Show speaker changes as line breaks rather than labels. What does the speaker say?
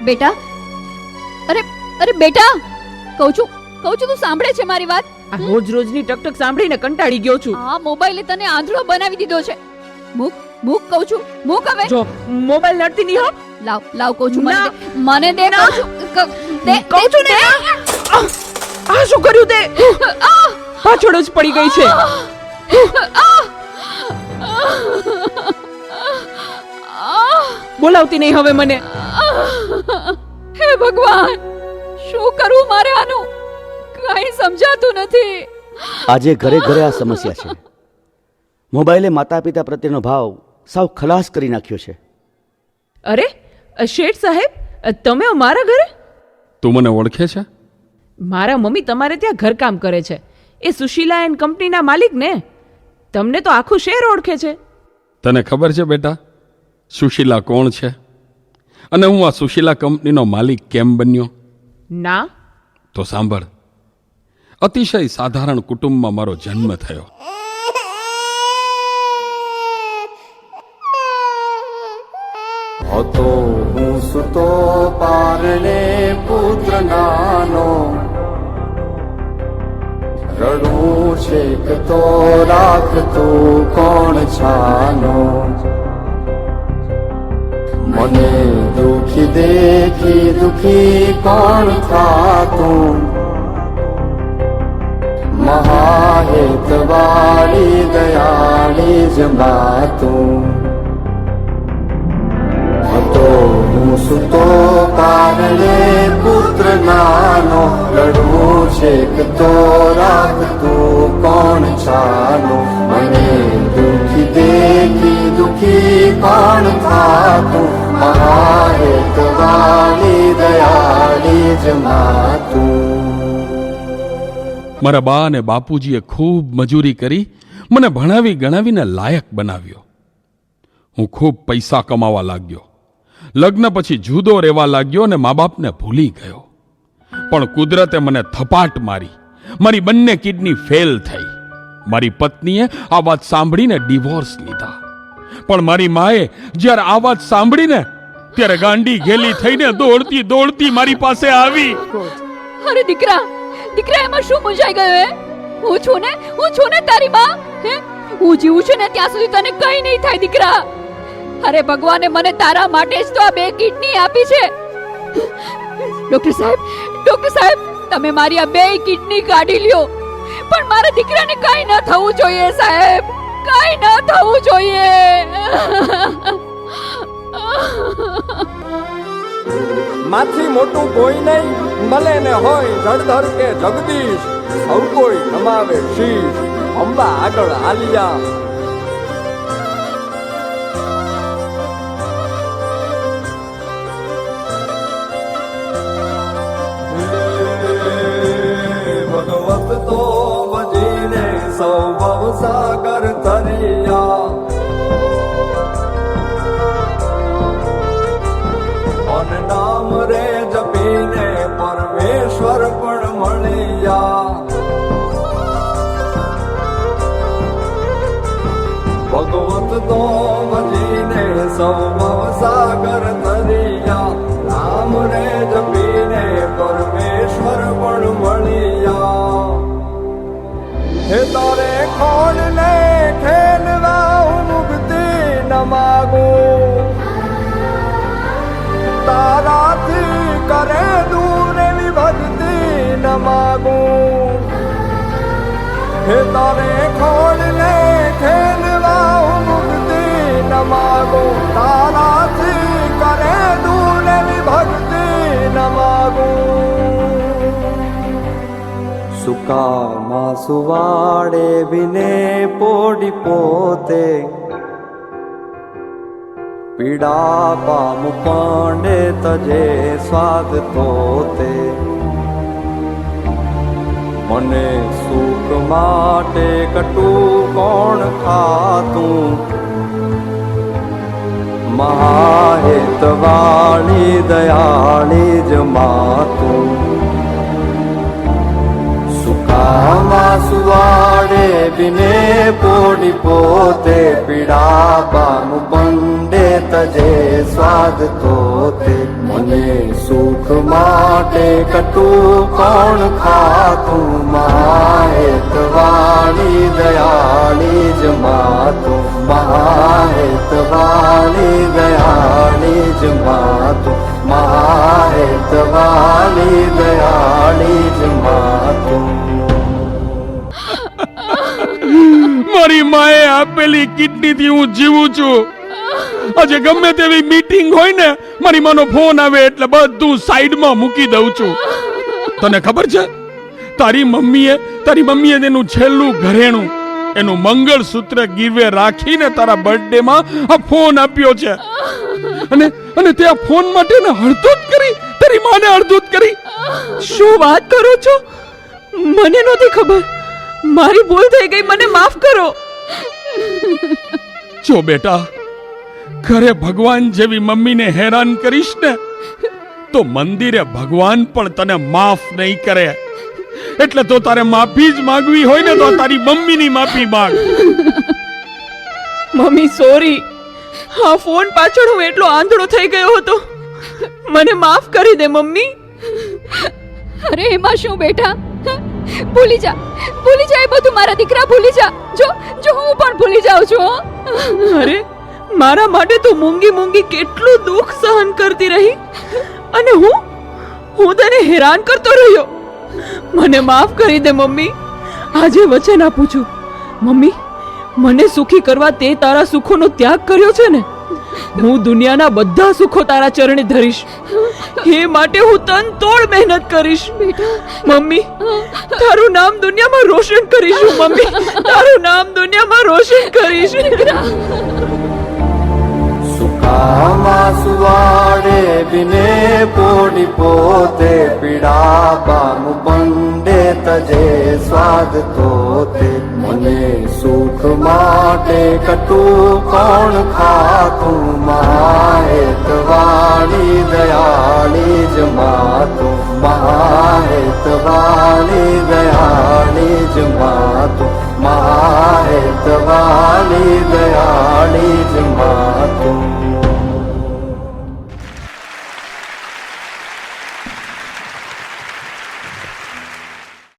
બેટા, અરે અરે બેટા, કહું છું તું સાંભળે છે મારી વાત?
આ રોજ રોજની ટકટક સાંભળીને કંટાળી ગયો છું.
આ મોબાઈલે તને આંધળો બનાવી દીધો છે. મૂક કહું છું, મૂક હવે.
જો મોબાઈલ લડતી નહીં હો.
લાવ કહું છું, મને દે કહું છું,
કહું છું ને. આ શું કર્યું તે? પાછળ જ પડી ગઈ છે. બોલાવતી નહીં હવે મને.
હે ભગવાન, શું કરવું મારે આનું? કઈ સમજાતું નથી.
આજે ઘરે ઘરે આ સમસ્યા છે. મોબાઈલે માતા પિતા પ્રત્યેનો ભાવ સાવ ખલાસ કરી નાખ્યો છે.
અરે શેઠ સાહેબ, તમે મારા ઘરે?
તું મને ઓળખે છે?
મારા મમ્મી તમારે ત્યાં ઘરકામ કરે છે. એ સુશીલા એન્ડ કંપનીના માલિક ને. તમને તો આખું શહેર ઓળખે છે.
તને ખબર છે બેટા સુશીલા કોણ છે અને હું આ સુશીલા કંપનીનો માલિક કેમ બન્યો?
ના.
તો સાંભળ. અતિશય સાધારણ કુટુંબમાં મારો જન્મ થયો.
હતો હું સુતો પારણે પુત્ર નાનો, રડું છેક તો રાખતું કોણ છાનો, મને દુખી દેખી દુખી કોણ થાતું, મહાહેતવાળી દયાળી જમાતું. હતો હું સુતો પારણે પુત્ર નાનો, રડવું છેક તો રાખતું કોણ છાનો, મને દુખી દેખી દુખી કોણ થાતું, મહાહેતવાળી દયાળી જમાતું.
મારા બા અને બાપુજીએ ખૂબ મજૂરી કરી મને ભણાવી ગણાવીને લાયક બનાવ્યો. હું ખૂબ પૈસા કમાવા લાગ્યો. લગ્ન પછી જુદો રહેવા લાગ્યો અને મા બાપને ભૂલી ગયો. પણ કુદરતે મને થપાટ મારી. મારી બંને કિડની ફેલ થઈ. મારી પત્નીએ આ વાત સાંભળીને ડિવોર્સ લીધા. પણ મારી માએ જ્યારે આ વાત સાંભળીને ત્યારે ગાંડી ઘેલી થઈને દોડતી દોડતી મારી પાસે આવી.
અરે દીકરા, એમાં શું મૂંઝાઈ ગયો હે? હું છું ને તારી બા. હે, હું જીવું છું ને ત્યાં સુધી તને કઈ નહીં થાય દીકરા. અરે ભગવાને મને તારા માટે જ તો આ 2 કિડની આપી છે. ડોક્ટર સાહેબ, તમે મારી આ 2 કિડની કાઢી લ્યો, પણ મારા દીકરાને કઈ ન થવું જોઈએ સાહેબ, કઈ ન થવું જોઈએ.
માથી મોટું કોઈ નહીં, ભલે ને હોય જળધર કે જગદીશ, સૌ કોઈ નમાવે શીશ, અંબા આગળ આલિયા. ભગવત તો ભજીને સૌ ભવસાગર તરિયા, નામ રે જપીને પરમેશ્વર પણ મળ્યા. ભગવત તો ભજીને સૌ ભવસાગર તરિયા, નામ રે જપીને પરમેશ્વર પણ મળ્યા. હે તારે ખોડ ને ખેલવા મુક્તિ ન માગું, તારાથી કરે દૂર એવી ભક્તિ ન માગું. હે તારે ખોડ ને ખેલવા મુક્તિ ન માગું, તારાથી કરે દૂર એવી ભક્તિ ન માગું. સુકામાં સુવાડે વિને પોડી પોતે, પીડા પામુ પાંડે તજે સ્વાદ તોતે, મને સુખ માટે કટું કોણ ખાતું, મહાહેતવાળી દયાળી જમાતું. સુકામાં સુવાડે વિને પોડી પોતે, પીડા પામુ પંડે
તજે સ્વાદ તો તે મને સુખ માટે કટુ કોણ ખાતું મહાહેતવાણી દયાળી જ માતું મહાહેતવાણી દયાળી જ માતું મહાહેતવાણી દયાળી જ માતું
મારી માએ આપેલી કિડનીથી હું જીવું છું. આજે ગમે તેવી મીટિંગ હોય ને મારી માનો ફોન આવે એટલે બધું સાઈડમાં મૂકી દઉં છું. તને ખબર છે તારી મમ્મીએ તેનું છેલ્લું ઘરેણું એનું મંગળસૂત્ર ગીરવે રાખીને તારા બર્થડે માં આ ફોન આપ્યો છે. અને તે આ ફોન માટે ને હળધૂત કરી, તારી માને હળધૂત કરી.
શું વાત કરો છો? મને નહોતી ખબર. મારી ભૂલ થઈ ગઈ, મને માફ કરો.
જો બેટા, ઘરે ભગવાન જેવી મમ્મીને હેરાન કરીશ ને તો મંદિરે ભગવાન પણ તને માફ નહીં કરે. એટલે તો તારે માફી જ માંગવી હોય ને તો તારી મમ્મીની માફી માંગ.
મમ્મી સોરી, આ ફોન પાછળ હું એટલો આંધળો થઈ ગયો હતો. મને માફ કરી દે મમ્મી.
અરે એમાં શું બેટા, ભૂલી જા એ બધું મારા દીકરા, ભૂલી જા. જો હું પણ ભૂલી જાઉં છું.
અરે મારા માટે તો મૂંગી કેટલું દુઃખ સહન કરતી રહી અને હું તને હેરાન કરતો રહ્યો. મને માફ કરી દે મમ્મી. આજે વચન આપું છું મમ્મી, મને સુખી કરવા તે તારા સુખોનો ત્યાગ કર્યો છે ને, હું દુનિયાના બધા સુખો તારા ચરણે ધરીશ. એ માટે હું તન તોડ મહેનત કરીશ. મમ્મી, તારું નામ દુનિયામાં રોશન કરીશ. મમ્મી, તારું નામ દુનિયામાં રોશન કરીશ.
સુકામાં સુવાડે બિને પોડી પોતે પીડા પામુ પંડે તજે સ્વાદ તો તે મને સુખ માટે કટુ કોણ ખાતું મહાહેતવાણી દયાળી જ માતું મહાહેતવાણી દયાળી જ માતું મહાહેતવાણી દયાળી